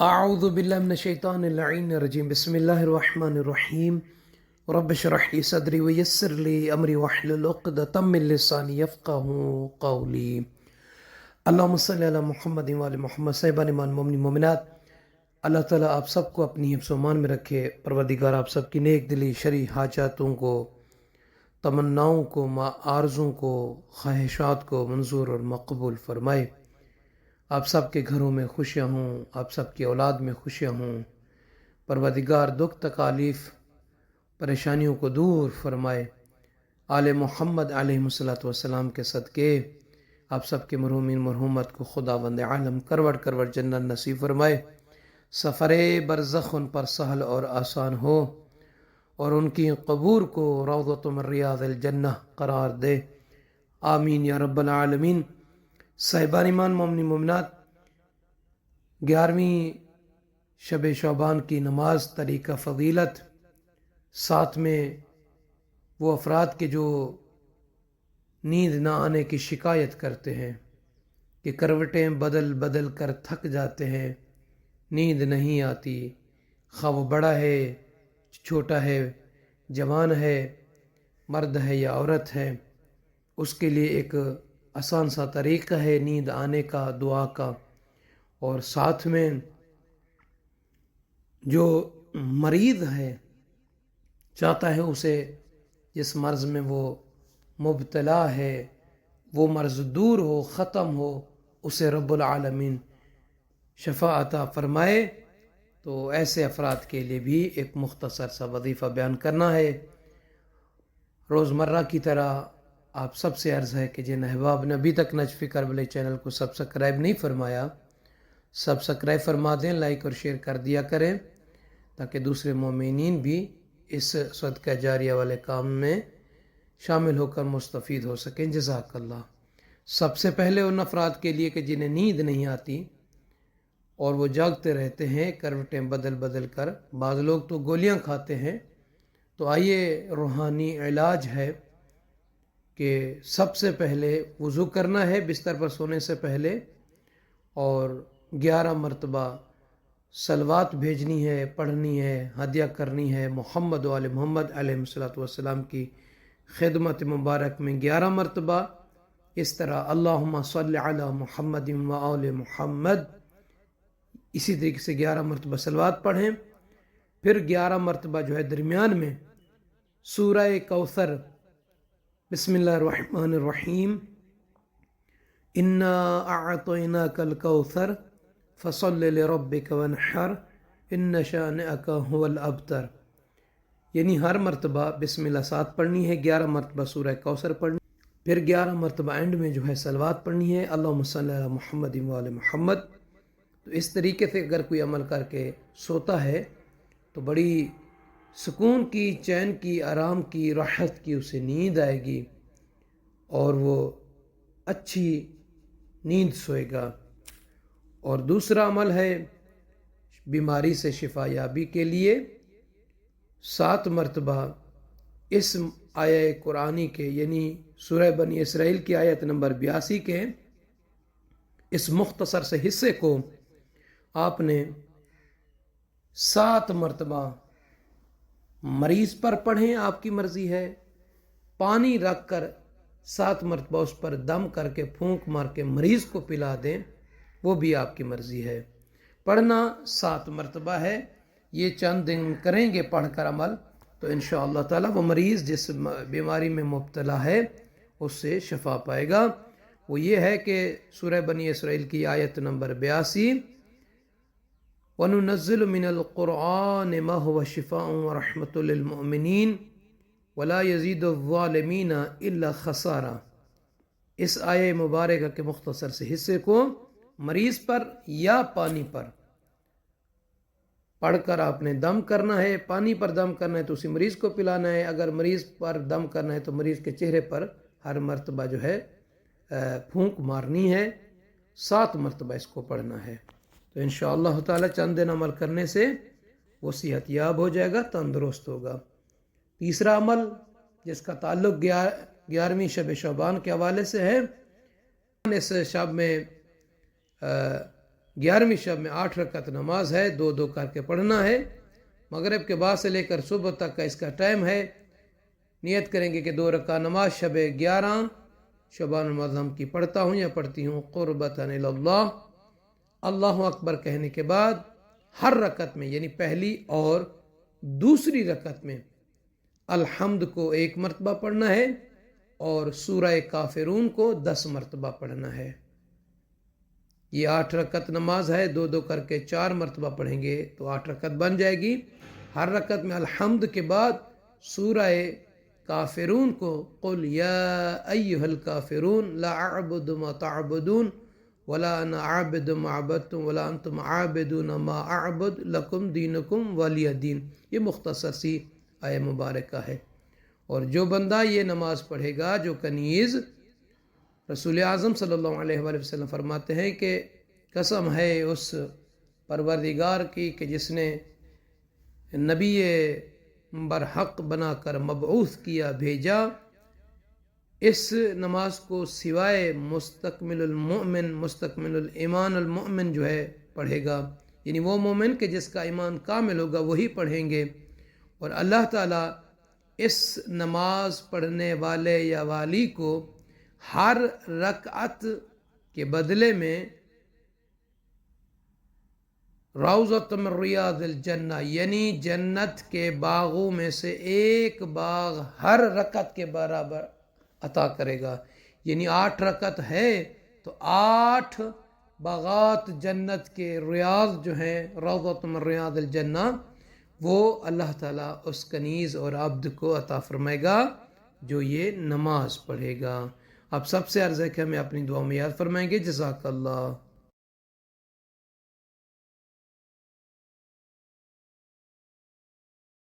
اعوذ باللہ من الشیطان اللعین الرجیم بسم اللہ الرحمن الرحیم رب اشرح لی صدری ویسر لی امری واحلل عقدۃ من لسانی یفقہوا قولی۔ اللہم صلی علی محمد وعلی محمد۔ صاحبان ایمان مومنین مومنات، اللہ تعالیٰ آپ سب کو اپنی حفظ و امان میں رکھے۔ پروردگار آپ سب کی نیک دلی شرعی حاجاتوں کو، تمناؤں کو، آرزوں کو، خواہشات کو منظور اور مقبول فرمائے۔ آپ سب کے گھروں میں خوشیاں ہوں، آپ سب کی اولاد میں خوشیاں ہوں۔ پروردگار دکھ تکالیف پریشانیوں کو دور فرمائے۔ آل محمد علیہ السلام کے صدقے آپ سب کے مرحومین مرحومت کو خداوند عالم کروڑ کروڑ جنت نصیب فرمائے۔ سفر برزخ ان پر سہل اور آسان ہو، اور ان کی قبور کو روضۃ من ریاض الجنہ قرار دے، آمین یا رب العالمین۔ صاحبان ایمان مومنین مومنات، 11ویں شب شعبان کی نماز، طریقہ فضیلت، ساتھ میں وہ افراد کے جو نیند نہ آنے کی شکایت کرتے ہیں کہ کروٹیں بدل بدل کر تھک جاتے ہیں، نیند نہیں آتی، خواہ وہ بڑا ہے چھوٹا ہے، جوان ہے، مرد ہے یا عورت ہے، اس کے لیے ایک آسان سا طریقہ ہے نیند آنے کا، دعا کا۔ اور ساتھ میں جو مریض ہے، چاہتا ہے اسے جس مرض میں وہ مبتلا ہے وہ مرض دور ہو، ختم ہو، اسے رب العالمین شفا عطا فرمائے، تو ایسے افراد کے لیے بھی ایک مختصر سا وظیفہ بیان کرنا ہے۔ روزمرہ کی طرح آپ سب سے عرض ہے کہ جن احباب نے ابھی تک نجف کربلا چینل کو سبسکرائب نہیں فرمایا، سبسکرائب فرما دیں، لائک اور شیئر کر دیا کریں، تاکہ دوسرے مومنین بھی اس صدقہ جاریہ والے کام میں شامل ہو کر مستفید ہو سکیں۔ جزاک اللہ۔ سب سے پہلے ان افراد کے لیے کہ جنہیں نیند نہیں آتی اور وہ جاگتے رہتے ہیں کروٹیں بدل بدل کر، بعض لوگ تو گولیاں کھاتے ہیں، تو آئیے روحانی علاج ہے کہ سب سے پہلے وضو کرنا ہے بستر پر سونے سے پہلے، اور 11 مرتبہ صلوات بھیجنی ہے، پڑھنی ہے، ہدیہ کرنی ہے محمد و آل محمد علیہ السلام کی خدمت مبارک میں 11 مرتبہ۔ اس طرح اللہم صلی علی محمد و آل محمد، اسی طریقے سے 11 مرتبہ صلوات پڑھیں۔ پھر 11 مرتبہ جو ہے درمیان میں سورہ کوثر، بسم اللہ الرحمن الرحیم، انا اعطیناک الکوثر فصل لربک وانحر ان شانئک هو الابتر، یعنی ہر مرتبہ بسم اللہ 7 پڑھنی ہے، 11 مرتبہ سورہ کوثر پڑھنی، پھر 11 مرتبہ اینڈ میں جو ہے صلوات پڑھنی ہے، اللہم صلی علی محمد و آل محمد۔ تو اس طریقے سے اگر کوئی عمل کر کے سوتا ہے تو بڑی سکون کی، چین کی، آرام کی، راحت کی اسے نیند آئے گی، اور وہ اچھی نیند سوئے گا۔ اور دوسرا عمل ہے بیماری سے شفا یابی کے لیے 7 مرتبہ اس آیہ قرآنی کے، یعنی سورہ بنی اسرائیل کی آیت نمبر 82 کے اس مختصر سے حصے کو آپ نے 7 مرتبہ مریض پر پڑھیں، آپ کی مرضی ہے، پانی رکھ کر 7 مرتبہ اس پر دم کر کے پھونک مار کے مریض کو پلا دیں، وہ بھی آپ کی مرضی ہے۔ پڑھنا 7 مرتبہ ہے، یہ چند دن کریں گے پڑھ کر عمل، تو انشاءاللہ تعالی وہ مریض جس بیماری میں مبتلا ہے اس سے شفا پائے گا۔ وہ یہ ہے کہ سورہ بنی اسرائیل کی آیت نمبر 82، وَنُنَزِّلُ مِنَ الْقُرْآنِ مَا هُوَ شِفَاءٌ وَرَحْمَةٌ لِّلْمُؤْمِنِينَ وَلَا يَزِيدُ الظَّالِمِينَ إِلَّا خَسَارًا۔ اس آیہ مبارکہ کے مختصر سے حصے کو مریض پر یا پانی پر پڑھ کر آپ نے دم کرنا ہے۔ پانی پر دم کرنا ہے تو اسی مریض کو پلانا ہے، اگر مریض پر دم کرنا ہے تو مریض کے چہرے پر ہر مرتبہ جو ہے پھونک مارنی ہے، 7 مرتبہ اس کو پڑھنا ہے۔ تو انشاءاللہ تعالی چند دن عمل کرنے سے وہ صحت یاب ہو جائے گا، تندرست ہوگا۔ تیسرا عمل جس کا تعلق 11ویں شب شعبان کے حوالے سے ہے، اس شب میں 11ویں شب میں 8 رکعت نماز ہے، 2 کر کے پڑھنا ہے۔ مغرب کے بعد سے لے کر صبح تک کا اس کا ٹائم ہے۔ نیت کریں گے کہ 2 رکعت نماز شب 11 شعبان المعظم کی پڑھتا ہوں یا پڑھتی ہوں، قربتاً اللہ۔ اللہ اکبر کہنے کے بعد ہر رکعت میں یعنی پہلی اور دوسری رکعت میں الحمد کو 1 مرتبہ پڑھنا ہے اور سورہ کافرون کو 10 مرتبہ پڑھنا ہے۔ یہ 8 رکعت نماز ہے، 2 کر کے 4 مرتبہ پڑھیں گے تو 8 رکعت بن جائے گی۔ ہر رکعت میں الحمد کے بعد سورہ کافرون کو قل یا ایھا الکافرون لا اعبد ما تعبدون ولا انا عابد ما عبدتم ولا انتم عابدون ما اعبد لکم دینکم ولی دین، یہ مختصر سی آیہ مبارکہ ہے۔ اور جو بندہ یہ نماز پڑھے گا، جو کنیز رسول اعظم صلی اللہ علیہ وآلہ وسلم فرماتے ہیں کہ قسم ہے اس پروردگار کی کہ جس نے نبی برحق بنا کر مبعوث کیا، بھیجا، اس نماز کو سوائے مستکمل المؤمن، مستکمل الایمان المؤمن جو ہے پڑھے گا، یعنی وہ مومن کہ جس کا ایمان کامل ہوگا وہی پڑھیں گے۔ اور اللہ تعالیٰ اس نماز پڑھنے والے یا والی کو ہر رکعت کے بدلے میں روضۃ من ریاض الجنہ یعنی جنت کے باغوں میں سے ایک باغ ہر رکعت کے برابر عطا کرے گا۔ یعنی 8 رکعت ہے تو 8 باغات جنت کے ریاض جو ہیں، روضۃ من ریاض الجنہ، وہ اللہ تعالیٰ اس کنیز اور عبد کو عطا فرمائے گا جو یہ نماز پڑھے گا۔ اب سب سے عرض ہے کہ ہمیں اپنی دعا میں یاد فرمائیں گے۔ جزاک اللہ۔